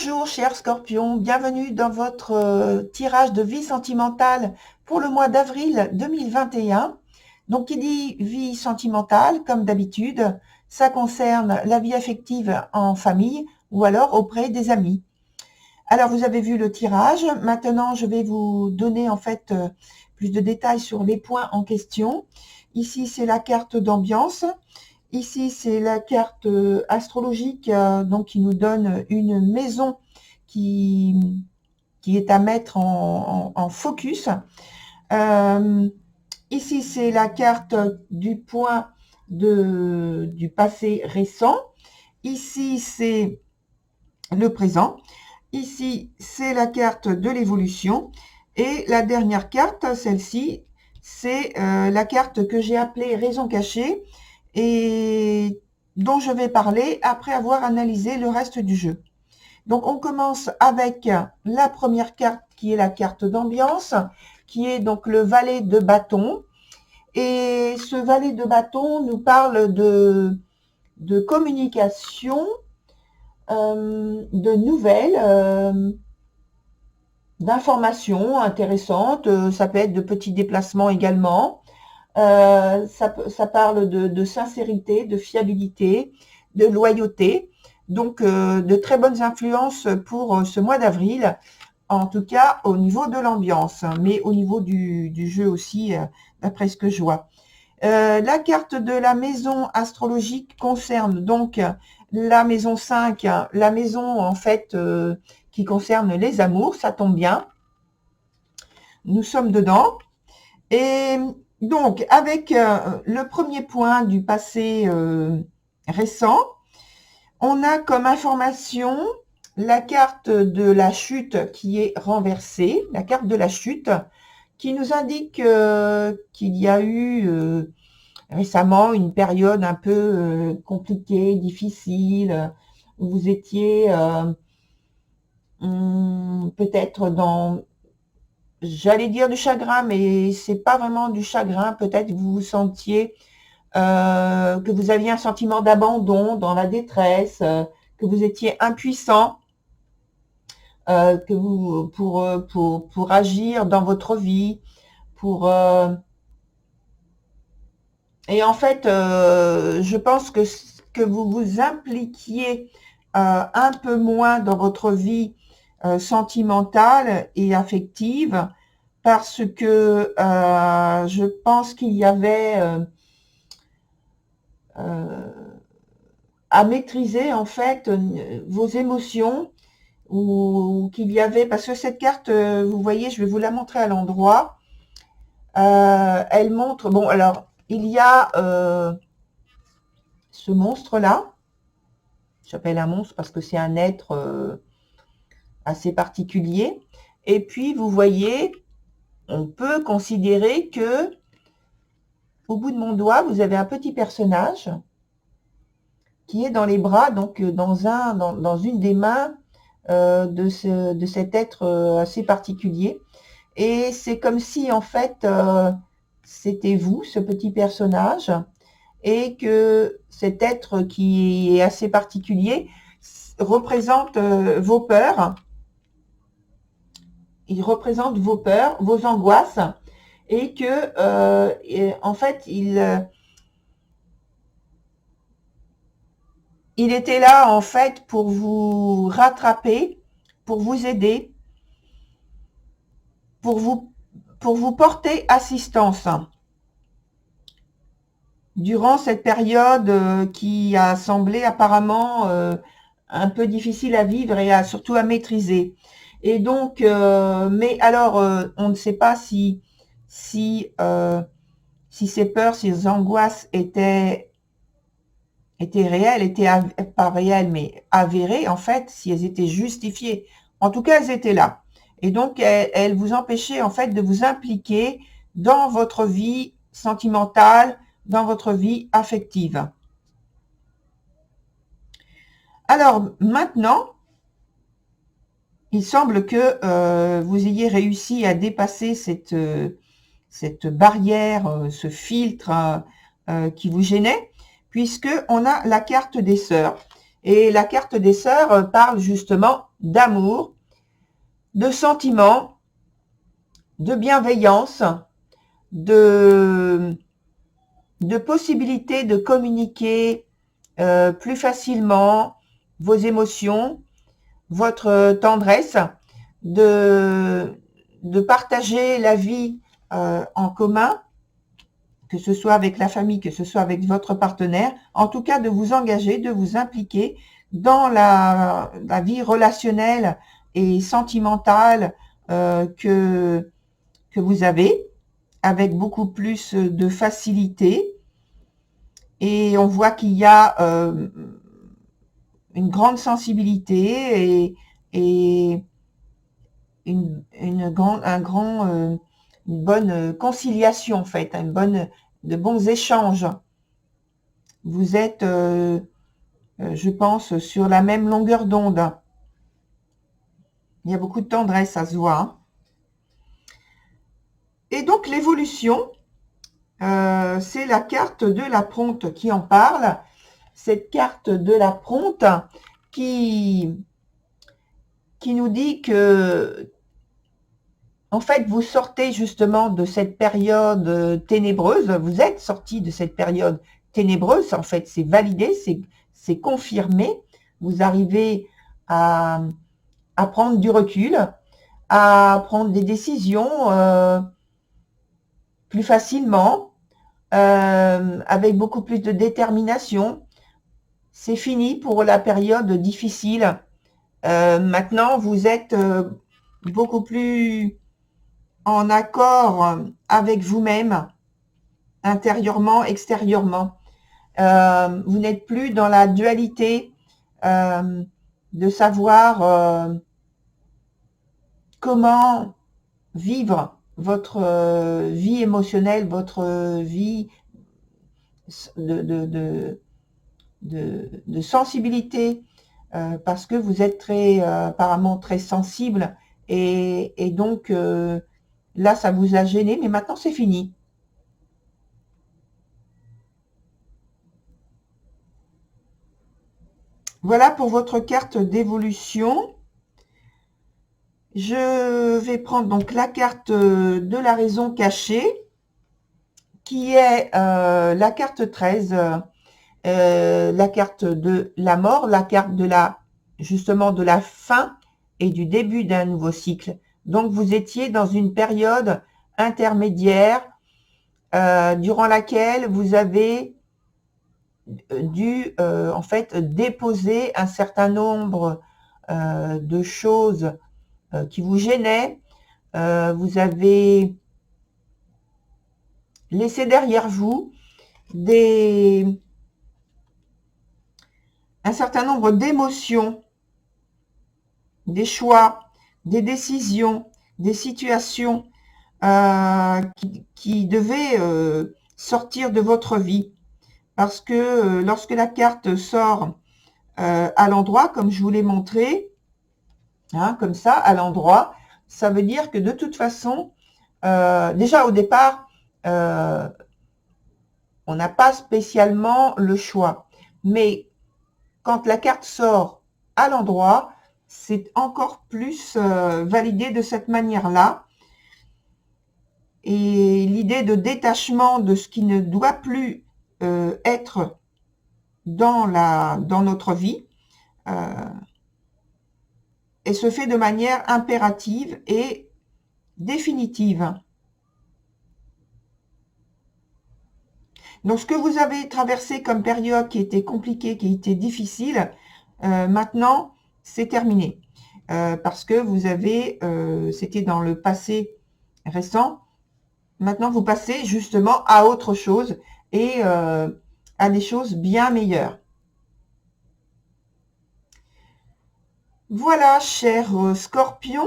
Bonjour chers scorpions, bienvenue dans votre tirage de vie sentimentale pour le mois d'avril 2021. Donc qui dit vie sentimentale, comme d'habitude, ça concerne la vie affective en famille ou alors auprès des amis. Alors vous avez vu le tirage, maintenant je vais vous donner en fait plus de détails sur les points en question. Ici c'est la carte d'ambiance. Ici, c'est la carte astrologique donc qui nous donne une maison qui est à mettre en focus. Ici, c'est la carte du point du passé récent. Ici, c'est le présent. Ici, c'est la carte de l'évolution. Et la dernière carte, celle-ci, c'est la carte que j'ai appelée raison cachée et dont je vais parler après avoir analysé le reste du jeu. Donc on commence avec la première carte qui est la carte d'ambiance, qui est donc le valet de bâton. Et ce valet de bâton nous parle de communication, de nouvelles, d'informations intéressantes. Ça peut être de petits déplacements également. Ça parle de sincérité, de fiabilité, de loyauté, donc de très bonnes influences pour ce mois d'avril, en tout cas au niveau de l'ambiance, mais au niveau du jeu aussi, d'après ce que je vois. La carte de la maison astrologique concerne donc la maison 5, la maison en fait qui concerne les amours, ça tombe bien, nous sommes dedans. Et donc, avec le premier point du passé récent, on a comme information la carte de la chute qui est renversée, la carte de la chute, qui nous indique qu'il y a eu récemment une période un peu compliquée, difficile, où vous étiez peut-être dans... J'allais dire du chagrin, mais c'est pas vraiment du chagrin. Peut-être que vous vous sentiez que vous aviez un sentiment d'abandon, dans la détresse, que vous étiez impuissant, que vous pour agir dans votre vie, pour et en fait, je pense que vous vous impliquiez un peu moins dans votre vie sentimentale et affective, parce que je pense qu'il y avait à maîtriser en fait vos émotions, ou qu'il y avait, parce que cette carte, vous voyez, je vais vous la montrer à l'endroit. Elle montre, bon alors, il y a ce monstre-là, j'appelle un monstre parce que c'est un être assez particulier. Et puis, vous voyez, on peut considérer que au bout de mon doigt, vous avez un petit personnage qui est dans les bras, donc dans une des mains de cet être assez particulier. Et c'est comme si, en fait, c'était vous, ce petit personnage, et que cet être qui est assez particulier représente vos peurs. Il représente vos peurs, vos angoisses, et que, en fait, il était là, en fait, pour vous rattraper, pour vous aider, pour vous porter assistance durant cette période qui a semblé apparemment un peu difficile à vivre et surtout à maîtriser. Et donc, mais alors, on ne sait pas si ces peurs, ces angoisses étaient réelles, pas réelles, mais avérées, en fait, si elles étaient justifiées. En tout cas, elles étaient là. Et donc, elles vous empêchaient, en fait, de vous impliquer dans votre vie sentimentale, dans votre vie affective. Alors, maintenant, il semble que vous ayez réussi à dépasser cette barrière, ce filtre qui vous gênait, puisque on a la carte des sœurs. Et la carte des sœurs parle justement d'amour, de sentiments, de bienveillance, de possibilités de communiquer plus facilement vos émotions, votre tendresse, de partager la vie en commun, que ce soit avec la famille, que ce soit avec votre partenaire, en tout cas de vous engager, de vous impliquer dans la vie relationnelle et sentimentale que vous avez, avec beaucoup plus de facilité. Et on voit qu'il y a une grande sensibilité et une bonne conciliation en fait, de bons échanges. Vous êtes, je pense, sur la même longueur d'onde. Il y a beaucoup de tendresse, ça se voit. Hein. Et donc l'évolution, c'est la carte de la Prompte qui en parle. Cette carte de la Prompte qui nous dit que, en fait, vous sortez justement de cette période ténébreuse. Vous êtes sorti de cette période ténébreuse. En fait, c'est validé, c'est confirmé. Vous arrivez à prendre du recul, à prendre des décisions plus facilement, avec beaucoup plus de détermination. C'est fini pour la période difficile. Maintenant, vous êtes beaucoup plus en accord avec vous-même, intérieurement, extérieurement. Vous n'êtes plus dans la dualité de savoir comment vivre votre vie émotionnelle, votre vie de sensibilité, parce que vous êtes apparemment très sensible et donc là ça vous a gêné, mais maintenant c'est fini. Voilà pour votre carte d'évolution. Je vais prendre donc la carte de la raison cachée, qui est la carte 13, la carte de la mort, la carte justement de la fin et du début d'un nouveau cycle. Donc vous étiez dans une période intermédiaire durant laquelle vous avez dû en fait déposer un certain nombre de choses qui vous gênaient. Vous avez laissé derrière vous un certain nombre d'émotions, des choix, des décisions, des situations qui devaient sortir de votre vie. Parce que lorsque la carte sort à l'endroit, comme je vous l'ai montré, hein, comme ça, à l'endroit, ça veut dire que de toute façon, déjà au départ, on n'a pas spécialement le choix. Mais quand la carte sort à l'endroit, c'est encore plus validé de cette manière-là. Et l'idée de détachement de ce qui ne doit plus être dans notre vie, et se fait de manière impérative et définitive. Donc, ce que vous avez traversé comme période qui était compliquée, qui était difficile, maintenant, c'est terminé. Parce que vous avez, c'était dans le passé récent, maintenant vous passez justement à autre chose et à des choses bien meilleures. Voilà, cher Scorpion.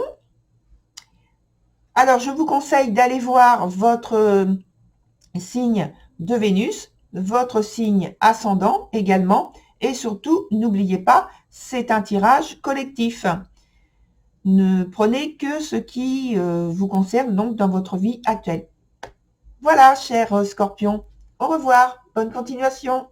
Alors, je vous conseille d'aller voir votre signe de Vénus, votre signe ascendant également, et surtout, n'oubliez pas, c'est un tirage collectif. Ne prenez que ce qui vous concerne donc dans votre vie actuelle. Voilà, cher Scorpion. Au revoir, bonne continuation.